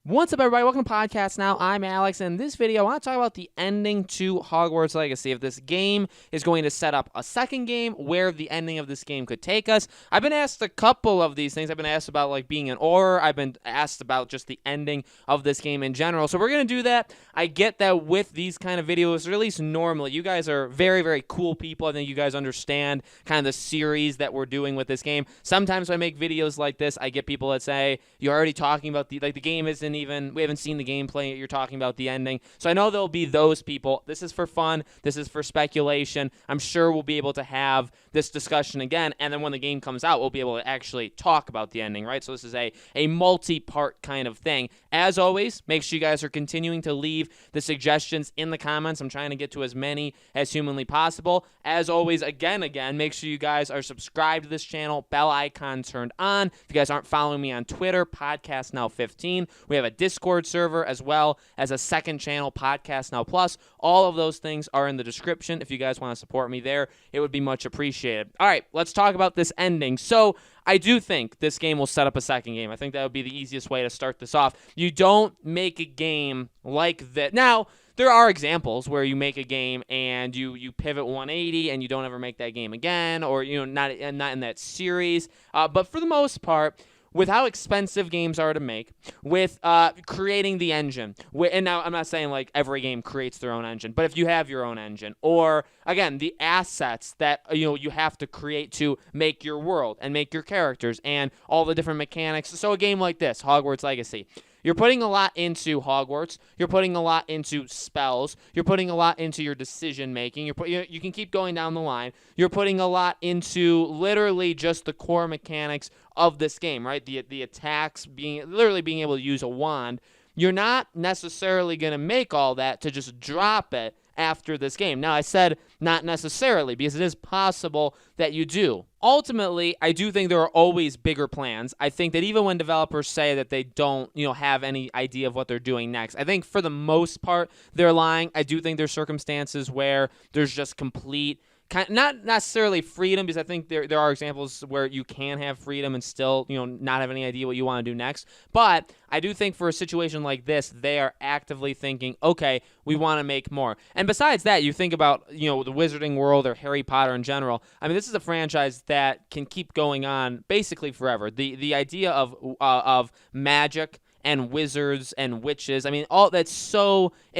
What's up, everybody? Welcome to Podcast Now. I'm Alex, and in this video, I want to talk about the ending to Hogwarts Legacy. If this game is going to set up a second game, where the ending of this game could take us. I've been asked a couple of these things. I've been asked about like being an Auror. I've been asked about just the ending of this game in general. So we're going to do that. I get that with these kind of videos, or at least normally, you guys are very, very cool people. I think you guys understand kind of the series that we're doing with this game. Sometimes when I make videos like this, I get people that say, you're already talking about the game isn't even, we haven't seen the gameplay yet, you're talking about the ending. So I know there'll be those people. This is for fun. This is for speculation. I'm sure we'll be able to have this discussion again, and then when the game comes out, we'll be able to actually talk about the ending, right? So this is a multi-part kind of thing. As always, make sure you guys are continuing to leave the suggestions in the comments. I'm trying to get to as many as humanly possible. As always, again, make sure you guys are subscribed to this channel, bell icon turned on. If you guys aren't following me on Twitter, Podcast Now 15. We have a Discord server as well as a second channel, Podcast Now Plus. All of those things are in the description. If you guys want to support me there, it would be much appreciated. All right, let's talk about this ending. So I do think this game will set up a second game. I think that would be the easiest way to start this off. You don't make a game like that. Now, there are examples where you make a game and you pivot 180 and you don't ever make that game again, or not in that series. But for the most part, with how expensive games are to make, with creating the engine, and now I'm not saying like every game creates their own engine, but if you have your own engine, or again the assets that you have to create to make your world and make your characters and all the different mechanics. So a game like this, Hogwarts Legacy, you're putting a lot into Hogwarts. You're putting a lot into spells. You're putting a lot into your decision making. You can keep going down the line. You're putting a lot into literally just the core mechanics of this game, right? The attacks, literally being able to use a wand. You're not necessarily going to make all that to just drop it after this game. Now, I said not necessarily because it is possible that you do. Ultimately, I do think there are always bigger plans. I think that even when developers say that they don't, have any idea of what they're doing next, I think for the most part, they're lying. I do think there's circumstances where there's just complete, not necessarily freedom, because I think there are examples where you can have freedom and still, not have any idea what you want to do next. But I do think for a situation like this, they are actively thinking, okay, we want to make more. And besides that, you think about, the Wizarding World or Harry Potter in general. I mean, this is a franchise that can keep going on basically forever. The idea of magic and wizards and witches. I mean, it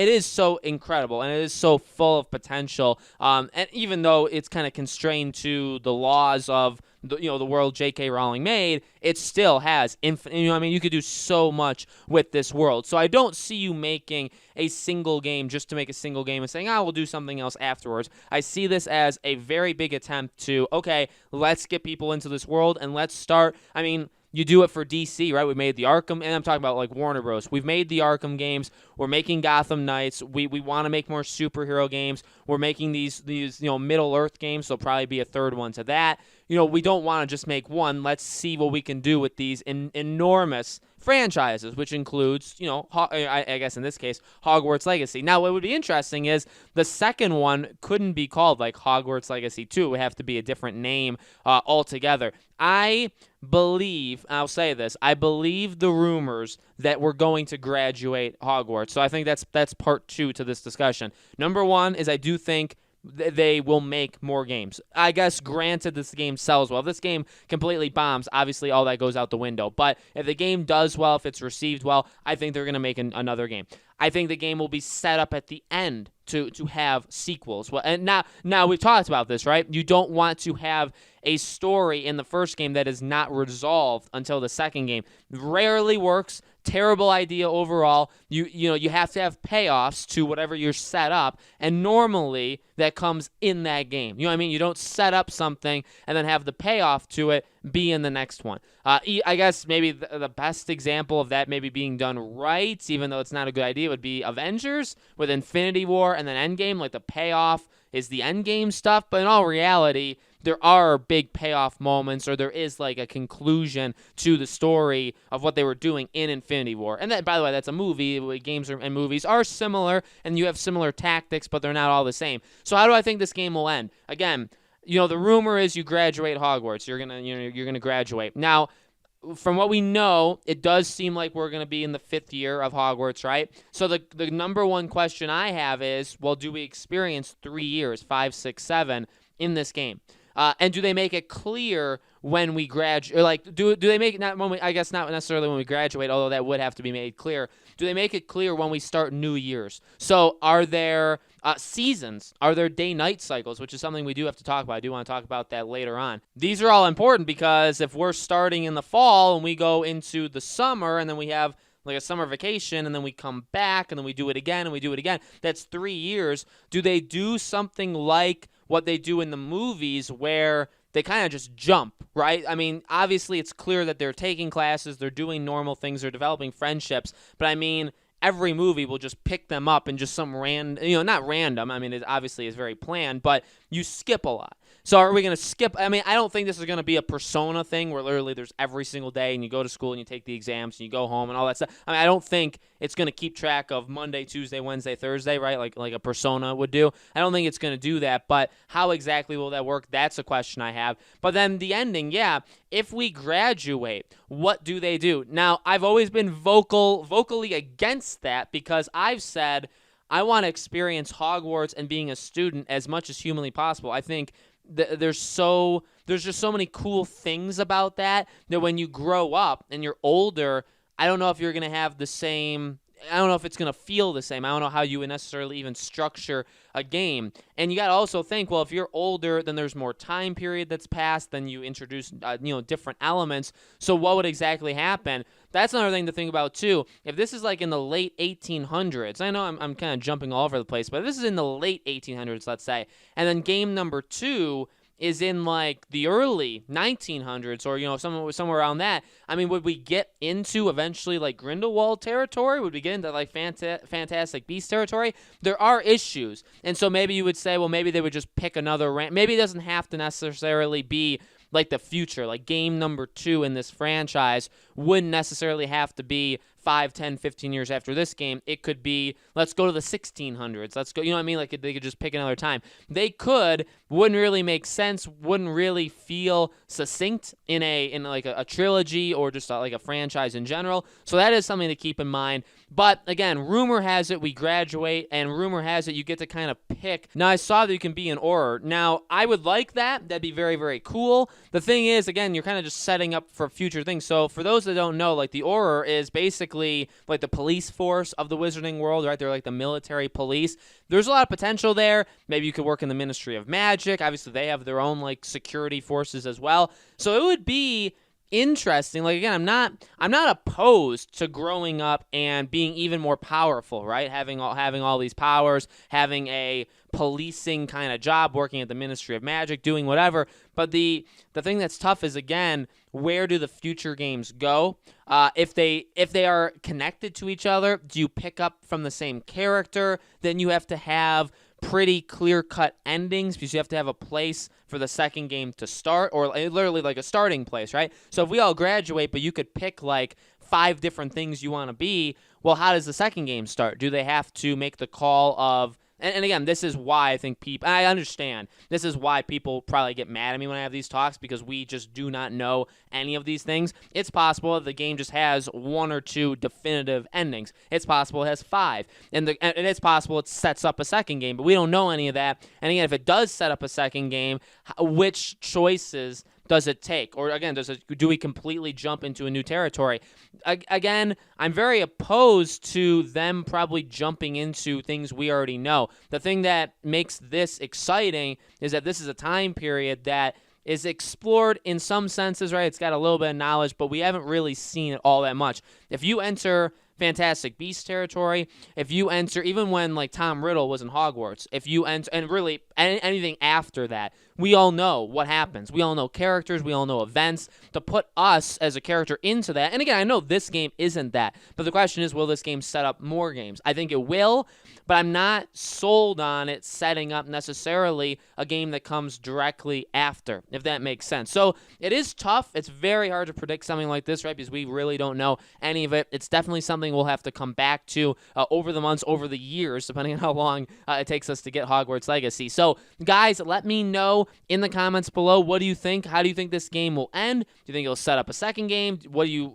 is so incredible, and it is so full of potential. And even though it's kind of constrained to the laws of the world J.K. Rowling made, it still has infinite. You could do so much with this world. So I don't see you making a single game just to make a single game and saying, we'll do something else afterwards. I see this as a very big attempt to, okay, let's get people into this world and let's start. You do it for DC, right? We made the Arkham, and I'm talking about like Warner Bros. We've made the Arkham games. We're making Gotham Knights. We want to make more superhero games. We're making these Middle Earth games. So there'll probably be a third one to that. We don't want to just make one. Let's see what we can do with these enormous franchises, which includes, I guess in this case, Hogwarts Legacy. Now, what would be interesting is the second one couldn't be called like Hogwarts Legacy 2. It would have to be a different name altogether. I believe the rumors that we're going to graduate Hogwarts. So I think that's part two to this discussion. Number one is I do think they will make more games. I guess granted this game sells well. If this game completely bombs, obviously all that goes out the window. But if the game does well, if it's received well, I think they're going to make another game. I think the game will be set up at the end to have sequels. Well, and now we've talked about this, right? You don't want to have a story in the first game that is not resolved until the second game. Rarely works. Terrible idea overall. You have to have payoffs to whatever you're set up, and normally that comes in that game. You don't set up something and then have the payoff to it be in the next one. I guess maybe the best example of that maybe being done right, even though it's not a good idea, would be Avengers with Infinity War and then Endgame. Like the payoff is the Endgame stuff, but in all reality, there are big payoff moments, or there is like a conclusion to the story of what they were doing in Infinity War. And that, by the way, that's a movie. Games and movies are similar, and you have similar tactics, but they're not all the same. So how do I think this game will end? Again, the rumor is you graduate Hogwarts. You're gonna graduate. Now, from what we know, it does seem like we're going to be in the 5th year of Hogwarts, right? So the number one question I have is, well, do we experience 3 years, 5, 6, 7 in this game? And do they make it clear when we graduate? Or like, do they make it not when we? I guess not necessarily when we graduate, although that would have to be made clear. Do they make it clear when we start new years? So are there seasons? Are there day-night cycles, which is something we do have to talk about? I do want to talk about that later on. These are all important because if we're starting in the fall and we go into the summer and then we have like a summer vacation, and then we come back, and then we do it again, and we do it again. That's 3 years. Do they do something like what they do in the movies where they kind of just jump, right? I mean, obviously it's clear that they're taking classes, they're doing normal things, they're developing friendships, but I mean, every movie will just pick them up and just some random, not random, I mean, it obviously is very planned, but you skip a lot. So are we going to skip? I mean, I don't think this is going to be a Persona thing where literally there's every single day and you go to school and you take the exams and you go home and all that stuff. I mean, I don't think it's going to keep track of Monday, Tuesday, Wednesday, Thursday, right? Like a Persona would do. I don't think it's going to do that, but how exactly will that work? That's a question I have. But then the ending, yeah, if we graduate, what do they do? Now, I've always been vocally against that because I've said I want to experience Hogwarts and being a student as much as humanly possible. I think there's just so many cool things about that when you grow up and you're older, I don't know if you're going to have the same, I don't know if it's going to feel the same. I don't know how you would necessarily even structure a game. And you got to also think, well, if you're older, then there's more time period that's passed, then you introduce, different elements. So what would exactly happen? That's another thing to think about, too. If this is like in the late 1800s, I know I'm kind of jumping all over the place, but if this is in the late 1800s, let's say, and then game number 2 is in like the early 1900s or somewhere around that. I mean, would we get into eventually like Grindelwald territory? Would we get into like Fantastic Beast territory? There are issues, and so maybe you would say, well, maybe they would just pick another maybe it doesn't have to necessarily be like the future, like game number 2 in this franchise wouldn't necessarily have to be 5, 10, 15 years after this game. It could be, let's go to the 1600s. Let's go, you know what I mean? Like they could just pick another time. They could, wouldn't really make sense, wouldn't really feel succinct in like a trilogy or just like a franchise in general. So that is something to keep in mind. But again, rumor has it we graduate, and rumor has it you get to kind of pick. Now, I saw that you can be an Auror. Now, I would like that. That'd be very, very cool. The thing is, again, you're kind of just setting up for future things. So for those that don't know, like the Auror is basically like the police force of the wizarding world, right? They're like the military police. There's a lot of potential there. Maybe you could work in the Ministry of Magic. Obviously, they have their own like security forces as well. So it would be interesting. Like again, I'm not opposed to growing up and being even more powerful, right? Having all these powers, having a policing kind of job, working at the Ministry of Magic, doing whatever. But the thing that's tough is, again, where do the future games go? If they are connected to each other, do you pick up from the same character? Then you have to have pretty clear-cut endings because you have to have a place for the second game to start, or literally like a starting place, right? So if we all graduate, but you could pick like 5 different things you want to be, well, how does the second game start? Do they have to make the call of... And again, this is why I think people... I understand. This is why people probably get mad at me when I have these talks, because we just do not know any of these things. It's possible that the game just has 1 or 2 definitive endings. It's possible it has 5. And it's possible it sets up a second game, but we don't know any of that. And again, if it does set up a second game, which choices does it take? Or again, do we completely jump into a new territory? Again, I'm very opposed to them probably jumping into things we already know. The thing that makes this exciting is that this is a time period that is explored in some senses, right? It's got a little bit of knowledge, but we haven't really seen it all that much. If you enter Fantastic Beast territory, if you enter, even when like Tom Riddle was in Hogwarts, if you enter, and really anything after that, we all know what happens. We all know characters, we all know events. To put us as a character into that, and again, I know this game isn't that, but the question is, will this game set up more games? I think it will, but I'm not sold on it setting up necessarily a game that comes directly after, if that makes sense. So it is tough. It's very hard to predict something like this, right? Because we really don't know any of it. It's definitely something we'll have to come back to over the months, over the years, depending on how long it takes us to get Hogwarts Legacy. So guys, let me know know in the comments below, what do you think? How do you think this game will end? Do you think it'll set up a second game? What do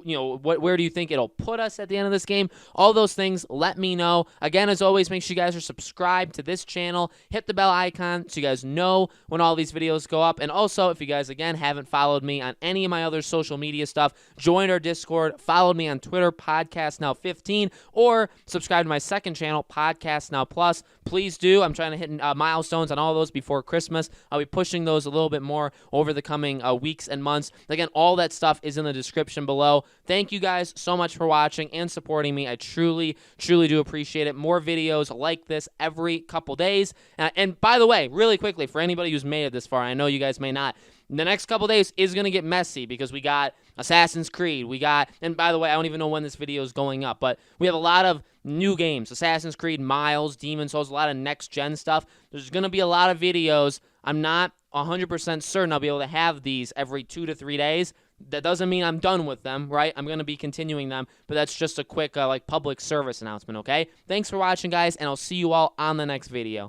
where do you think it'll put us at the end of this game? All those things, let me know. Again, as always, make sure you guys are subscribed to this channel. Hit the bell icon so you guys know when all these videos go up. And also, if you guys, again, haven't followed me on any of my other social media stuff, join our Discord, follow me on Twitter, Podcast Now 15, or subscribe to my second channel, Podcast Now Plus. Please do. I'm trying to hit milestones on all those before Christmas. I'll be pushing those a little bit more over the coming weeks and months. Again, all that stuff is in the description below. Thank you guys so much for watching and supporting me. I truly, truly do appreciate it. More videos like this every couple days. And by the way, really quickly, for anybody who's made it this far, I know you guys may not, the next couple days is going to get messy because we got Assassin's Creed. And by the way, I don't even know when this video is going up, but we have a lot of new games. Assassin's Creed, Miles, Demon's Souls, a lot of next-gen stuff. There's going to be a lot of videos. I'm not 100% certain I'll be able to have these every 2 to 3 days. That doesn't mean I'm done with them, right? I'm going to be continuing them, but that's just a quick public service announcement, okay? Thanks for watching, guys, and I'll see you all on the next video.